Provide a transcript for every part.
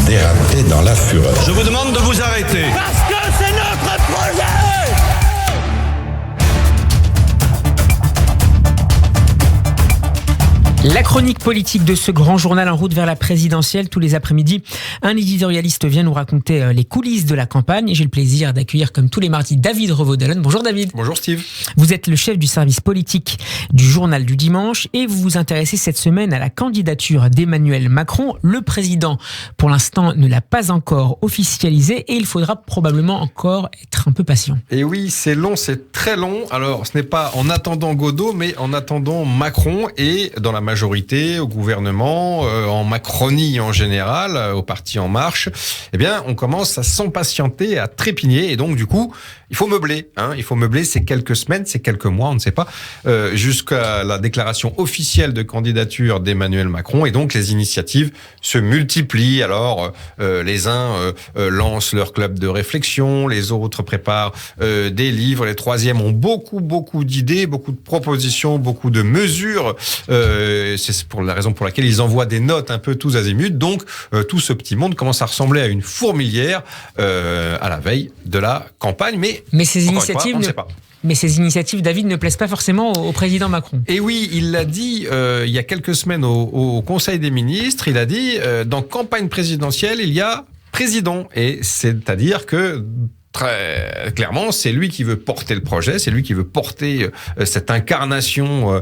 déraper dans la fureur. Je vous demande de vous arrêter. Parce que c'est notre projet! La chronique politique de ce grand journal en route vers la présidentielle. Tous les après-midi, un éditorialiste vient nous raconter les coulisses de la campagne. Et j'ai le plaisir d'accueillir, comme tous les mardis, David Revaud-Dallon. Bonjour David. Bonjour Steve. Vous êtes le chef du service politique du journal du dimanche et vous vous intéressez cette semaine à la candidature d'Emmanuel Macron. Le président, pour l'instant, ne l'a pas encore officialisé et il faudra probablement encore être un peu patient. Et oui, c'est long, c'est très long. Alors, ce n'est pas en attendant Godot, mais en attendant Macron et dans la majorité, au gouvernement, en Macronie en général, au parti En Marche, eh bien, on commence à s'impatienter, à trépigner. Et donc, du coup, il faut meubler. Il faut meubler ces quelques semaines, ces quelques mois, on ne sait pas, jusqu'à la déclaration officielle de candidature d'Emmanuel Macron. Et donc, les initiatives se multiplient. Alors, les uns lancent leur club de réflexion, les autres préparent des livres, les troisièmes ont beaucoup d'idées, beaucoup de propositions, beaucoup de mesures. C'est pour la raison pour laquelle ils envoient des notes un peu tous azimuts. Donc, tout ce petit monde commence à ressembler à une fourmilière à la veille de la campagne. Mais ces initiatives, on ne sait pas. Mais ces initiatives, David, ne plaisent pas forcément au président Macron. Et oui, il l'a dit il y a quelques semaines au Conseil des ministres. Il a dit dans campagne présidentielle, il y a président. Et c'est-à-dire que très clairement, c'est lui qui veut porter le projet, c'est lui qui veut porter cette incarnation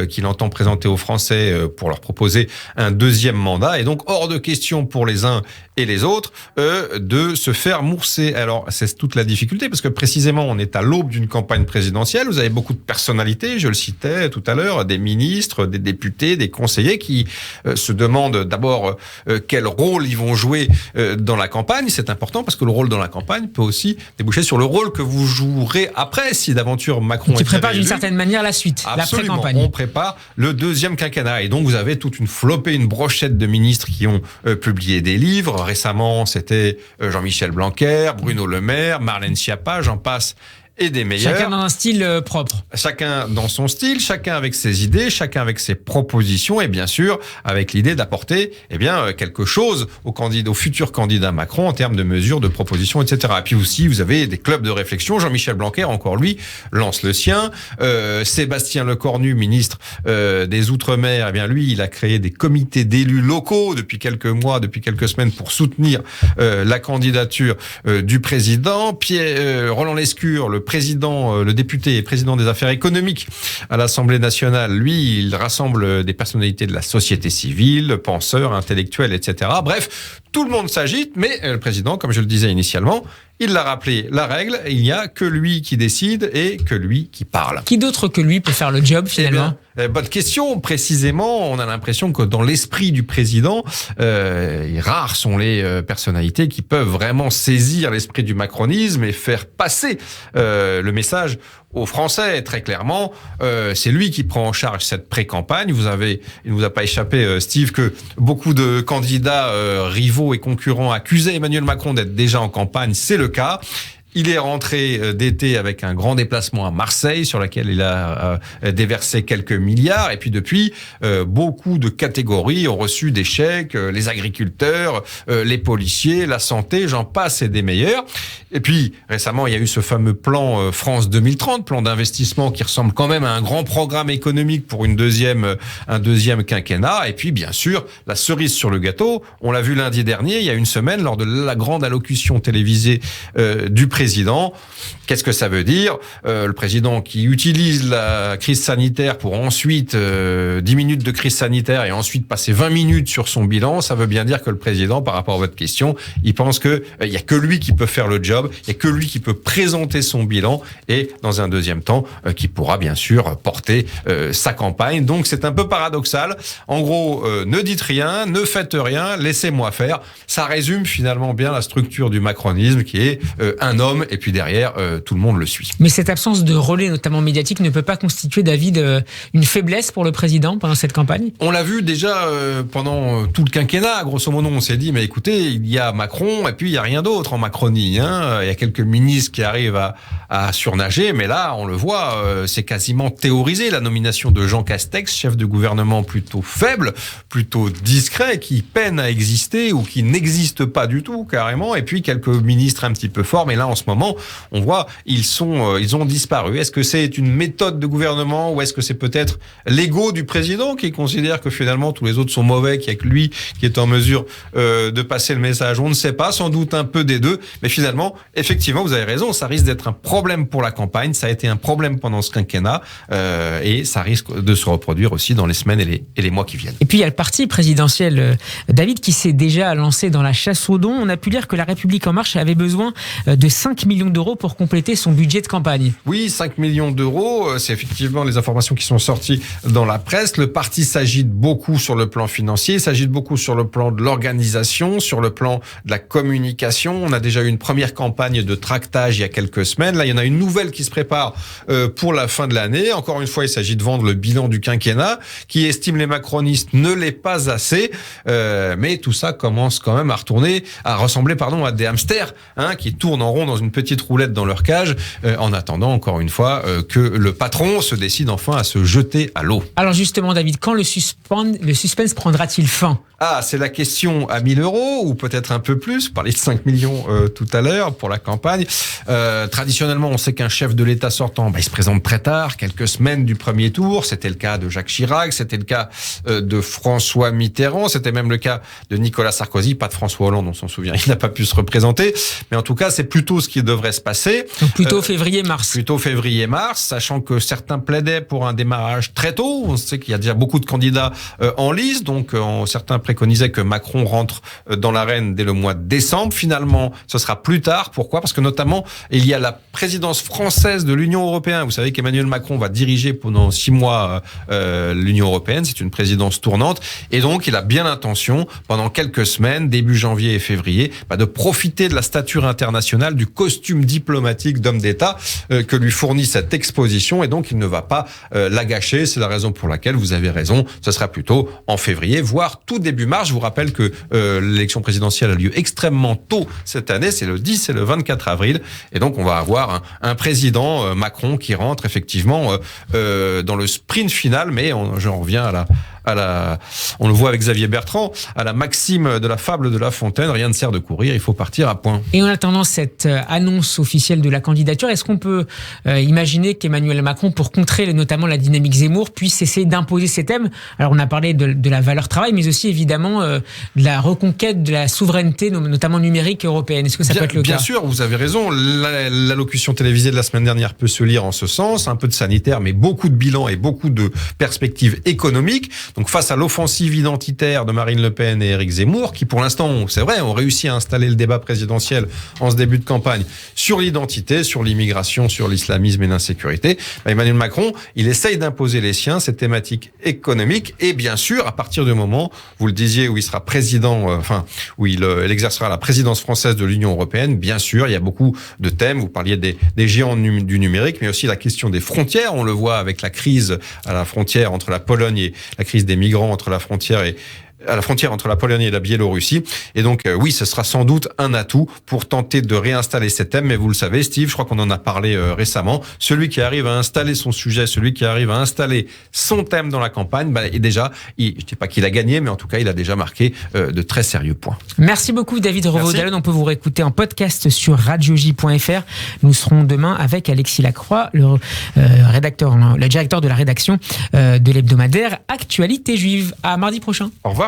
qu'il entend présenter aux Français pour leur proposer un deuxième mandat. Et donc, hors de question pour les uns et les autres de se faire mousser. Alors, c'est toute la difficulté, parce que précisément, on est à l'aube d'une campagne présidentielle. Vous avez beaucoup de personnalités, je le citais tout à l'heure, des ministres, des députés, des conseillers qui se demandent d'abord quel rôle ils vont jouer dans la campagne. C'est important, parce que le rôle dans la campagne peut aussi déboucher sur le rôle que vous jouerez après, si d'aventure Macron qui prépare d'une certaine manière la suite, absolument, l'après-campagne. On prépare le deuxième quinquennat. Et donc, vous avez toute une flopée, une brochette de ministres qui ont publié des livres. Récemment, c'était Jean-Michel Blanquer, Bruno Le Maire, Marlène Schiappa, j'en passe et des meilleurs. Chacun dans un style propre. Chacun dans son style, chacun avec ses idées, chacun avec ses propositions et bien sûr avec l'idée d'apporter quelque chose au futur candidat Macron en termes de mesures, de propositions, etc. Et puis aussi, vous avez des clubs de réflexion. Jean-Michel Blanquer, encore lui, lance le sien. Sébastien Lecornu, ministre des Outre-mer, eh bien lui, il a créé des comités d'élus locaux depuis quelques mois, depuis quelques semaines pour soutenir la candidature du président. Roland Lescure, le député et président des affaires économiques à l'Assemblée nationale, lui, il rassemble des personnalités de la société civile, penseurs, intellectuels, etc. Bref, tout le monde s'agite, mais le président, comme je le disais initialement, il l'a rappelé, la règle, il n'y a que lui qui décide et que lui qui parle. Qui d'autre que lui peut faire le job finalement ? Bonne question. Précisément, on a l'impression que dans l'esprit du président, rares sont les personnalités qui peuvent vraiment saisir l'esprit du macronisme et faire passer le message aux Français. Très clairement, c'est lui qui prend en charge cette pré-campagne. Il ne vous a pas échappé, Steve, que beaucoup de candidats rivaux et concurrents accusaient Emmanuel Macron d'être déjà en campagne. C'est le cas. Il est rentré d'été avec un grand déplacement à Marseille sur lequel il a déversé quelques milliards. Et puis depuis, beaucoup de catégories ont reçu des chèques, les agriculteurs, les policiers, la santé, j'en passe et des meilleurs. Et puis récemment, il y a eu ce fameux plan France 2030, plan d'investissement qui ressemble quand même à un grand programme économique pour un deuxième quinquennat. Et puis bien sûr, la cerise sur le gâteau, on l'a vu lundi dernier, il y a une semaine, lors de la grande allocution télévisée du président. Qu'est-ce que ça veut dire ? Le président qui utilise la crise sanitaire pour ensuite 10 minutes de crise sanitaire et ensuite passer 20 minutes sur son bilan, ça veut bien dire que le président, par rapport à votre question, il pense que il y a que lui qui peut faire le job, il y a que lui qui peut présenter son bilan et dans un deuxième temps qui pourra bien sûr porter sa campagne. Donc c'est un peu paradoxal. En gros, ne dites rien, ne faites rien, laissez-moi faire. Ça résume finalement bien la structure du macronisme qui est un homme nomme, et puis derrière, tout le monde le suit. Mais cette absence de relais, notamment médiatique, ne peut pas constituer, David, une faiblesse pour le président pendant cette campagne ? On l'a vu déjà pendant tout le quinquennat, grosso modo, on s'est dit, mais écoutez, il y a Macron, et puis il n'y a rien d'autre en Macronie. Hein. Il y a quelques ministres qui arrivent à surnager, mais là, on le voit, c'est quasiment théorisé, la nomination de Jean Castex, chef de gouvernement plutôt faible, plutôt discret, qui peine à exister ou qui n'existe pas du tout, carrément, et puis quelques ministres un petit peu forts, mais là, en ce moment, on voit, ils ont disparu. Est-ce que c'est une méthode de gouvernement ou est-ce que c'est peut-être l'ego du président qui considère que finalement tous les autres sont mauvais, qu'il n'y a que lui qui est en mesure de passer le message? On ne sait pas, sans doute un peu des deux, mais finalement, effectivement, vous avez raison, ça risque d'être un problème pour la campagne, ça a été un problème pendant ce quinquennat et ça risque de se reproduire aussi dans les semaines et les mois qui viennent. Et puis il y a le parti présidentiel, David, qui s'est déjà lancé dans la chasse aux dons. On a pu lire que La République En Marche avait besoin de 5 millions d'euros pour compléter son budget de campagne. Oui, 5 millions d'euros, c'est effectivement les informations qui sont sorties dans la presse. Le parti s'agite beaucoup sur le plan financier, il s'agite beaucoup sur le plan de l'organisation, sur le plan de la communication. On a déjà eu une première campagne de tractage il y a quelques semaines. Là, il y en a une nouvelle qui se prépare pour la fin de l'année. Encore une fois, il s'agit de vendre le bilan du quinquennat, qui estime les macronistes ne l'est pas assez. Mais tout ça commence quand même à ressembler à des hamsters qui tournent en rond dans une petite roulette dans leur cage, en attendant encore une fois que le patron se décide enfin à se jeter à l'eau. Alors justement, David, quand le suspense prendra-t-il fin ? C'est la question à 1 000 euros ou peut-être un peu plus. Vous parliez de 5 millions tout à l'heure pour la campagne. Traditionnellement, on sait qu'un chef de l'État sortant, il se présente très tard, quelques semaines du premier tour. C'était le cas de Jacques Chirac, c'était le cas de François Mitterrand, c'était même le cas de Nicolas Sarkozy, pas de François Hollande, on s'en souvient, il n'a pas pu se représenter. Mais en tout cas, c'est plutôt ce qui devrait se passer. Donc plutôt février-mars. Plutôt février-mars, sachant que certains plaidaient pour un démarrage très tôt. On sait qu'il y a déjà beaucoup de candidats en lice, donc certains préconisait que Macron rentre dans l'arène dès le mois de décembre. Finalement, ce sera plus tard. Pourquoi ? Parce que notamment, il y a la présidence française de l'Union européenne. Vous savez qu'Emmanuel Macron va diriger pendant 6 mois l'Union européenne. C'est une présidence tournante. Et donc, il a bien l'intention, pendant quelques semaines, début janvier et février, de profiter de la stature internationale, du costume diplomatique d'homme d'État que lui fournit cette exposition. Et donc, il ne va pas la gâcher. C'est la raison pour laquelle vous avez raison. Ce sera plutôt en février, voire tout début mars. Je vous rappelle que l'élection présidentielle a lieu extrêmement tôt cette année, c'est le 10 et le 24 avril, et donc on va avoir un président Macron qui rentre effectivement dans le sprint final, mais j'en reviens on le voit avec Xavier Bertrand, à la maxime de la fable de La Fontaine, rien ne sert de courir, il faut partir à point. Et en attendant cette annonce officielle de la candidature, est-ce qu'on peut imaginer qu'Emmanuel Macron, pour contrer notamment la dynamique Zemmour, puisse essayer d'imposer ses thèmes ? Alors on a parlé de la valeur travail, mais aussi évidemment de la reconquête de la souveraineté, notamment numérique européenne. Est-ce que ça peut être le cas ? Bien sûr, vous avez raison. L'allocution télévisée de la semaine dernière peut se lire en ce sens, un peu de sanitaire, mais beaucoup de bilan et beaucoup de perspectives économiques. Donc face à l'offensive identitaire de Marine Le Pen et Éric Zemmour, qui pour l'instant, c'est vrai, ont réussi à installer le débat présidentiel en ce début de campagne sur l'identité, sur l'immigration, sur l'islamisme et l'insécurité, Emmanuel Macron, il essaye d'imposer les siens, cette thématique économique, et bien sûr, à partir du moment, vous le disiez, où il sera président, où il exercera la présidence française de l'Union européenne, bien sûr, il y a beaucoup de thèmes, vous parliez des géants du numérique, mais aussi la question des frontières, on le voit avec la crise à la frontière entre la Pologne et la crise des migrants entre la frontière entre la Pologne et la Biélorussie. Et donc, oui, ce sera sans doute un atout pour tenter de réinstaller ces thèmes. Mais vous le savez, Steve, je crois qu'on en a parlé récemment. Celui qui arrive à installer son sujet, celui qui arrive à installer son thème dans la campagne, et déjà, je ne dis pas qu'il a gagné, mais en tout cas, il a déjà marqué de très sérieux points. Merci beaucoup, David Revaud-Dallon. On peut vous réécouter en podcast sur radioj.fr. Nous serons demain avec Alexis Lacroix, le directeur de la rédaction de l'hebdomadaire Actualité Juive. À mardi prochain. Au revoir.